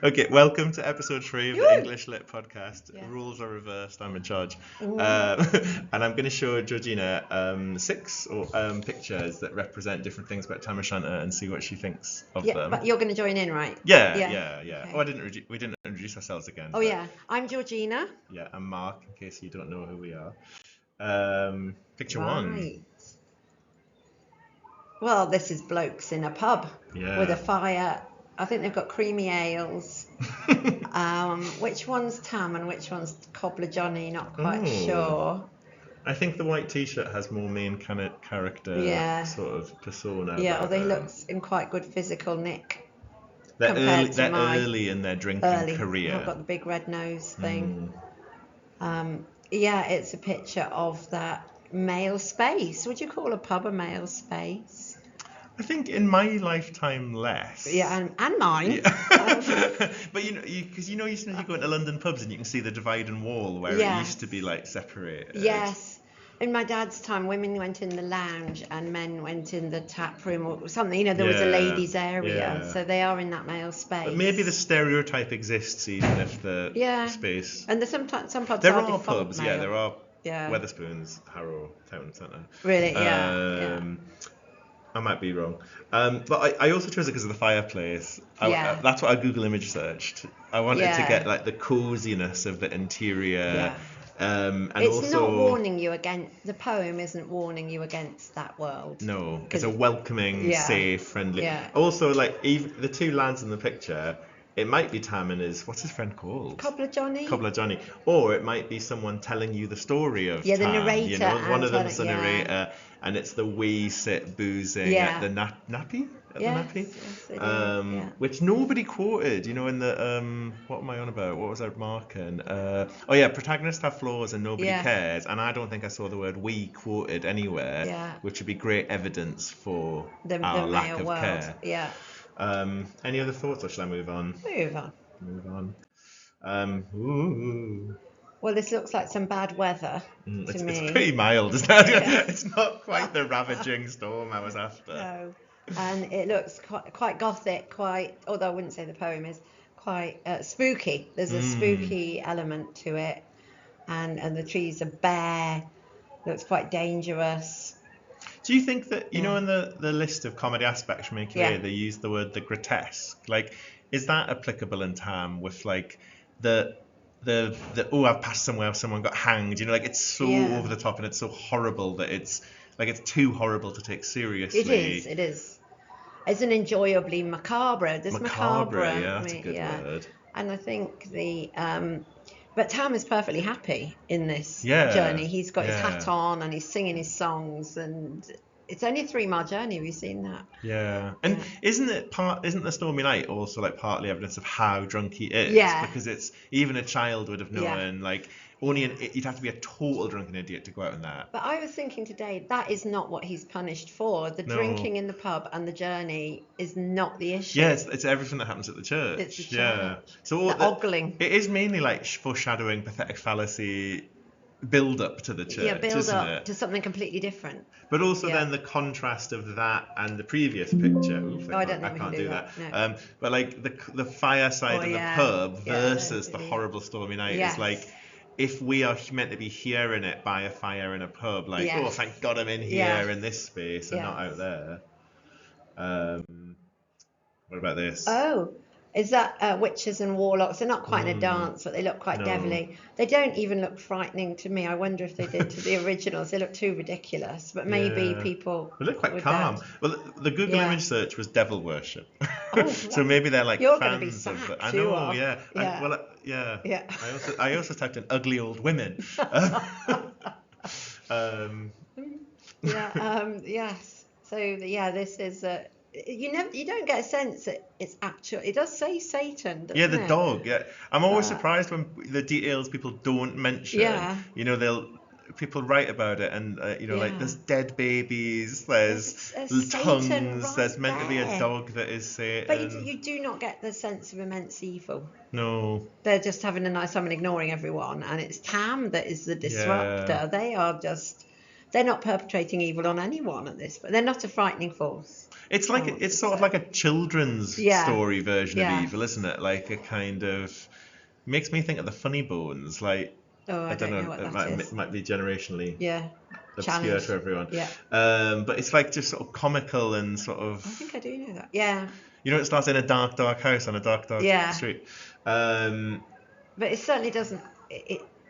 Okay, welcome to episode 3 of the Woo! English Lit podcast. Yeah. Rules are reversed, I'm in charge. Mm. And I'm going to show Georgina pictures that represent different things about Tam O'Shanter and see what she thinks of Yeah, them. but you're going to join in, right? Yeah, Yeah. yeah, yeah. Oh, Okay. we didn't introduce ourselves again, Oh, but yeah. I'm Georgina. yeah, I'm Mark, in case you don't know who we are. Picture one. Right. Well, this is blokes in a pub with a Yeah. fire. I think they've got creamy ales. Which one's Tam and which one's Cobbler Johnny? Not quite Oh, sure. I think the white t-shirt has more main kind of character Yeah. sort of persona Yeah, about although he them. looks in quite good physical nick They're compared to they're my early in their drinking early. I've career. got the big red nose thing. Mm. Yeah, it's a picture of that male space. Would you call a pub a male space? I think in my lifetime less. Yeah, and mine. Yeah. But because you sometimes you go into London pubs and you can see the divide and wall where it used to be like separated. Yes. In my dad's time, women went in the lounge and men went in the tap room or something. You know, there was a Yeah, ladies' area, yeah. so they are in that male space. But maybe the stereotype exists even if the Yeah. space. And there's some pubs There are are default pubs, yeah, male. there are Yeah. Weatherspoons, Harrow Town Centre. Really, yeah. I might be wrong. But I also chose it because of the fireplace. Yeah. That's what I Google image searched. I wanted to Yeah. get like the coziness of the interior. Yeah. And It's also, not warning you against, the poem isn't warning you against that world. no, it's 'Cause- a welcoming, Yeah. safe, friendly. Yeah. Also, like even the two lads in the picture, it might be Tam and what's his friend called? Cobbler Johnny? Cobbler Johnny, or it might be someone telling you the story of Yeah, the Tam. narrator One and of them's the telling- yeah. narrator, and it's the wee sit boozing Yeah. at the nappy. At Yes, the nappy, yes, it is, yeah. which nobody quoted. In the what am I on about? What was I marking? Oh yeah, protagonists have flaws and nobody Yeah. cares. And I don't think I saw the word "we" quoted anywhere, Yeah. which would be great evidence for The our lack male of world. care. Yeah. Any other thoughts, or shall I move on? Move on. Move on. Ooh. Well, this looks like some bad weather to It's me. pretty mild, isn't it? Yeah. It's not quite the ravaging storm I was after. No. And it looks quite gothic, although I wouldn't say the poem is, quite spooky. There's a spooky element to it. And the trees are bare. Looks quite dangerous. Do you think that, Yeah. in the list of comedy aspects from AQA, Yeah. they use the word the grotesque? Like, is that applicable in Tam with like the oh, I've passed somewhere someone got hanged, like it's so Yeah. over the top and it's so horrible that it's too horrible to take seriously. It is. It's an enjoyably macabre. There's macabre. Yeah, that's a good word. And I think but Tam is perfectly happy in this Yeah, journey. He's got his yeah. hat on and he's singing his songs, and it's only a 3-mile journey. Have you seen that? Yeah, and Yeah. isn't the stormy night also like partly evidence of how drunk he is? Yeah. Because it's even a child would have known. Yeah. Like you'd have to be a total drunken idiot to go out in that. But I was thinking today, that is not what he's punished for. The No. drinking in the pub and the journey is not the issue. Yeah, it's everything that happens at the church. It's the Yeah. church. So The ogling. it is mainly like foreshadowing pathetic fallacy build up to the church, Yeah, build isn't up it? to something completely different. But also Yeah. then the contrast of that and the previous picture. Oof, I don't think I we can't can do do that. that, no. But like the fireside Oh, in the yeah. pub Yeah, versus the totally. horrible stormy night Yes. is like, if we are meant to be hearing it by a fire in a pub, like, Yes. oh, thank God I'm in here Yes. in this space and not Yes. out there. What about this? Oh, is that witches and warlocks? They're not quite in a dance, but they look quite No. devilly. They don't even look frightening to me. I wonder if they did to the originals. They look too ridiculous, but maybe Yeah. people They look quite would calm. dance. Well, the Google Yeah. image search was devil worship. Oh, So maybe they're like You're fans gonna be of sacked, I you know, are. yeah. Yeah. Yeah. Yeah. I also typed in ugly old women. Yes. So yeah, this is you don't get a sense that it's actual. It does say Satan, doesn't Yeah, the it? dog. Yeah, I'm always Uh, surprised when the details people don't mention. Yeah. People write about it, and like Yeah. there's dead babies, there's There's tongues, Satan right there's meant to be a there. dog that is Satan. But you do not get the sense of immense evil. No. They're just having a nice time and ignoring everyone, and it's Tam that is the disruptor. Yeah. They are just they're not perpetrating evil on anyone at this, but they're not a frightening force. It's I like want it's to sort of say. like a children's Yeah, story version of yeah. evil, isn't it? Like a kind of makes me think of the Funny Bones. Like Oh, I I don't don't know know, what it that is. might be generationally Yeah, obscure challenge. to everyone. Yeah, But it's like just sort of comical and sort I think of I do know that. Yeah, it starts in a dark, dark house on a dark, dark yeah, street. Um, but it certainly doesn't.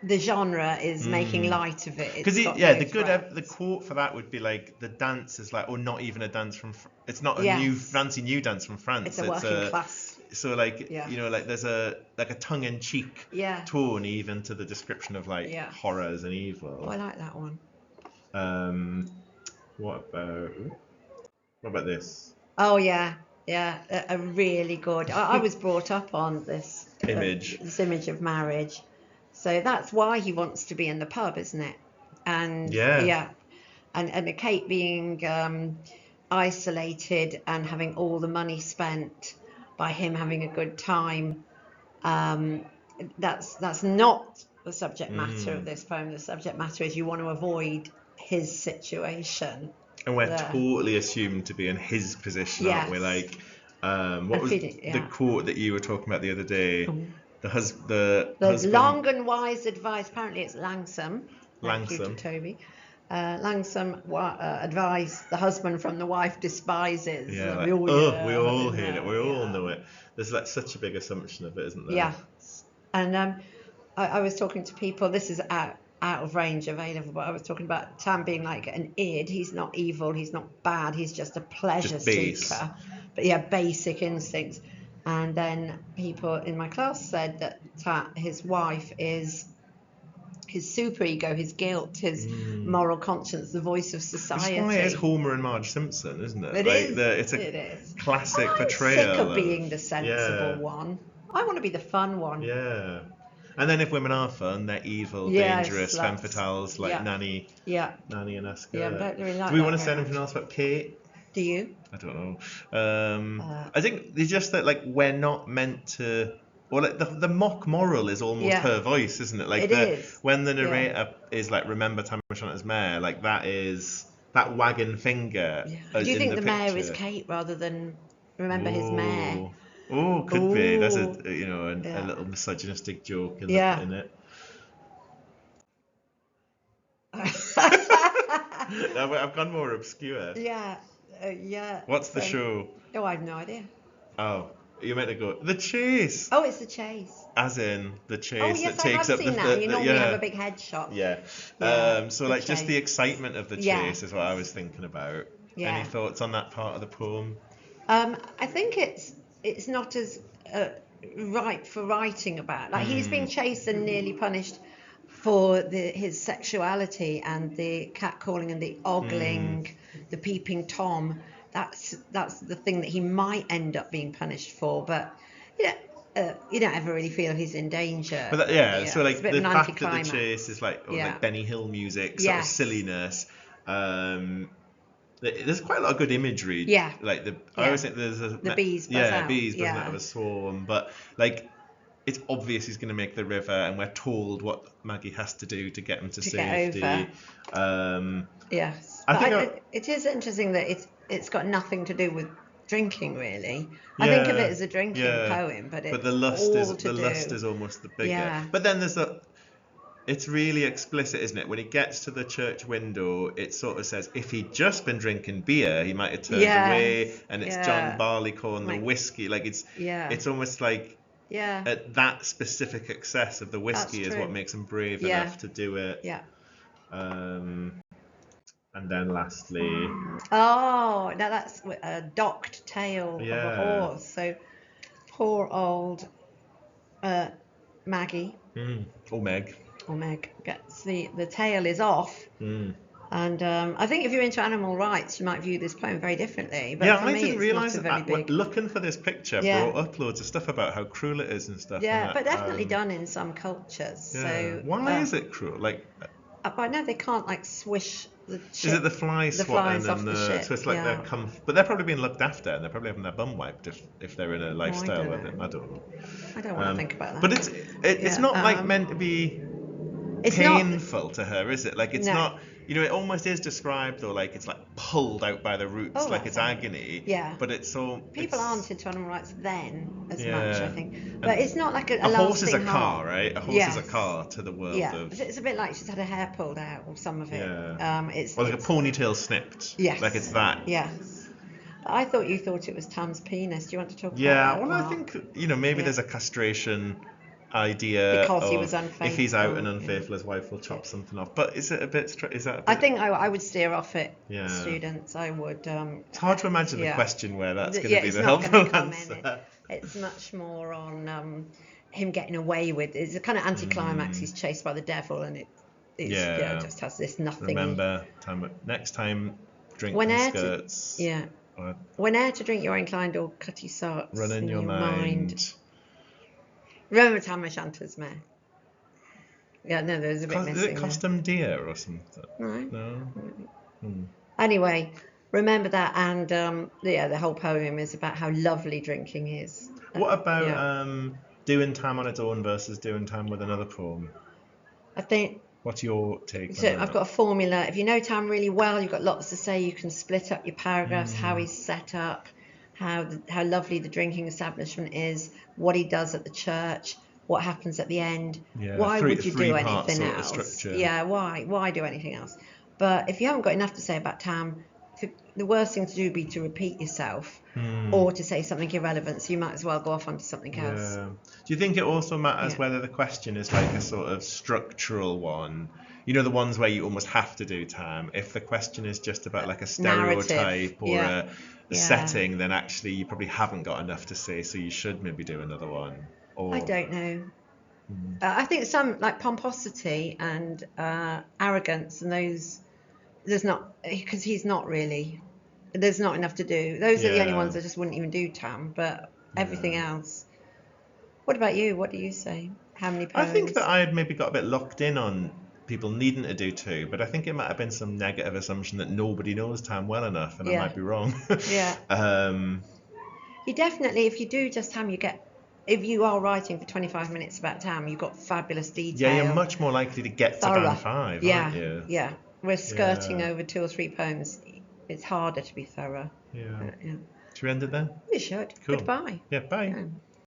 The genre is making mm. light of it. Because It's got yeah, no the threats. quote for that would be like the dance is like, or not even a dance from. It's not a new Yes, fancy new dance from it's France. a It's working a class. so like Yeah, like there's a tongue in cheek yeah, tone even to the description of like yeah. horrors and Oh, evil. I like that one. Um, what about this Oh yeah, yeah, a really good. I was brought up on image? this image of marriage, so that's why he wants to be in the pub, isn't it? And Yeah. yeah, and Kate being isolated and having all the money spent by him having a good time. Um, that's not the subject matter of Mm. this poem. The subject matter is you want to avoid his situation And we're there. totally assumed to be in his position, aren't we? Yes. Like, what And was feeling, the yeah. quote that you were talking about the other day? The The husband long and wise advice, apparently it's Langsam. Thank you to Langsam. Toby. Langsam advice the husband from the wife despises. Yeah, We like all, we yeah, all in hear it, there, we all yeah. know it. There's like such a big assumption of it, isn't there? Yeah. And I was talking to people, this is out of range of A level, but I was talking about Tam being like an id. He's not evil, he's not bad, he's just a pleasure Just base. seeker. But yeah, basic instincts. And then people in my class said that his wife is his superego, his guilt, his moral conscience, the voice of Which society. is why it is Homer and Marge Simpson, isn't it? It Like is. it's It a is. classic I'm portrayal sick of being the sensible yeah, one. I want to be the fun one. yeah. And then if women are fun, they're evil, Yes, dangerous, femme fatales like yeah, Nanny yeah, and yeah. I Oscar. don't really like Do we that want to very say anything much. else about Kate? Do you? I don't know. I think it's just that like we're not meant to, or like the mock moral is almost Yeah, her voice, isn't it? Like it is. when the Yeah, narrator is like, remember Tamashanta's mare, like that is that wagging finger yeah. Do you in think the the mayor is picture. Kate rather than remember his mayor? Oh, oh, could be. That's Oh, a yeah, little misogynistic joke yeah. in it. No, I've gone more obscure. Yeah, yeah. What's the So, show? oh, I have no idea. Oh, you meant to go The Chase. Oh, it's the chase. As in the Oh, chase yes, that I have takes up seen that. You normally have yeah, a big headshot. yeah. Yeah, So the like just the chase. excitement of the Yeah, chase is what I was thinking about. Any yeah. thoughts on that part of the poem? I think it's not as ripe for writing about. Like he's been chased and nearly punished for his sexuality and the catcalling and the ogling, the peeping tom. That's the thing that he might end up being punished for. But yeah, you don't ever really feel he's in danger. But yeah, so It's a like bit the of an fact that the anticlimax. chase is like or Yeah. like Benny Hill music, sort of Yes. silliness. There's quite a lot of good imagery. Yeah. Like I Yeah. always think there's The bees buzz out. bees buzzing Yeah. out of a swarm, but like it's obvious he's going to make the river, and we're told what Maggie has to do to get him to safety. Get over. Yes, I but think it is interesting that it's got nothing to do with drinking really. I think of it as a drinking poem, but it's the lust all to do. lust is almost the bigger. Yeah. But then there's it's really explicit, isn't it? When he gets to the church window, it sort of says if he'd just been drinking beer, he might have turned away, and it's John Barleycorn, the whiskey. Like it's almost like at that specific excess of the whiskey is what makes him brave enough to do it. Yeah. And then lastly, oh, now that's a docked tail of a horse. So poor old Maggie or Meg gets the tail is off. And I think if you're into animal rights, you might view this poem very differently. But for I me, didn't realise that big... looking for this picture brought up loads of stuff about how cruel it is and stuff. Yeah, and but definitely done in some cultures. Yeah. So why is it cruel? Like, I know they can't like swish the ship, is it the flies swatting off the ship? so it's like they're but they're probably being looked after and they're probably having their bum wiped if they're in a lifestyle with it. I don't know. I don't want to think about that. But it's not like meant to be painful to her, is it? Like it's not. You know, it almost is described though, like it's like pulled out by the roots, Oh, like that's it's agony. Yeah. But it's so. People aren't into animal rights then as much, I Yeah. think. But And it's not like a a horse is a lasting car, harm. right? A horse is a Yes. car to the world Yeah. of. It's a bit like she's had her hair pulled out or some of it. Yeah. It's Or like a ponytail snipped. Yes. Like it's that. Yes. I thought you thought it was Tam's penis. Do you want to talk Yeah, about that? well, I think, you know, maybe Yeah. there's a castration idea Because he of was unfaithful. if he's out and unfaithful, his wife will chop something off. But is it a bit? Is that a bit? I think I would steer off it, Yeah. students. I would. It's hard to imagine the yeah. question where that's going to be it's the not helpful gonna come answer. in. It's much more on him getting away with. It's a kind of anticlimax. He's chased by the devil, and just has this nothing. Remember, next time, drink When in air skirts. When air to drink, you're inclined, or cut your socks. Run in your mind. Remember Tam and Shanter's mare. Yeah, no, there's a bit missing. Is it custom deer or something? No. Anyway, remember that, and the whole poem is about how lovely drinking is. What about doing Tam on its own versus doing Tam with another poem? I think. What's your take? So I've got a formula. If you know Tam really well, you've got lots to say. You can split up your paragraphs, how he's set up, how lovely the drinking establishment is, what he does at the church, what happens at the end. Yeah, why would you do three-part anything sort of else? structure. Yeah, why do anything else? But if you haven't got enough to say about Tam, the worst thing to do would be to repeat yourself or to say something irrelevant, so you might as well go off onto something else. Do you think it also matters whether the question is like a sort of structural one? You know, the ones where you almost have to do Tam. If the question is just about like a stereotype or a setting, then actually you probably haven't got enough to say, so you should maybe do another one. Or... I don't know. I think some like pomposity and arrogance and those, there's not, because he's not really, there's not enough to do. Those are the only ones that just wouldn't even do Tam, but everything else. What about you? What do you say? How many poems? I think that I had maybe got a bit locked in on people needing to do two, but I think it might have been some negative assumption that nobody knows Tam well enough, and I might be wrong. You definitely, if you do just Tam, you get, if you are writing for 25 minutes about Tam, you've got fabulous detail. Yeah, you're much more likely to get to band 5, aren't you? Yeah. We're skirting over 2 or 3 poems. It's harder to be thorough. Yeah. Should we end it then? We should. Cool. Goodbye. Yeah, bye. Yeah.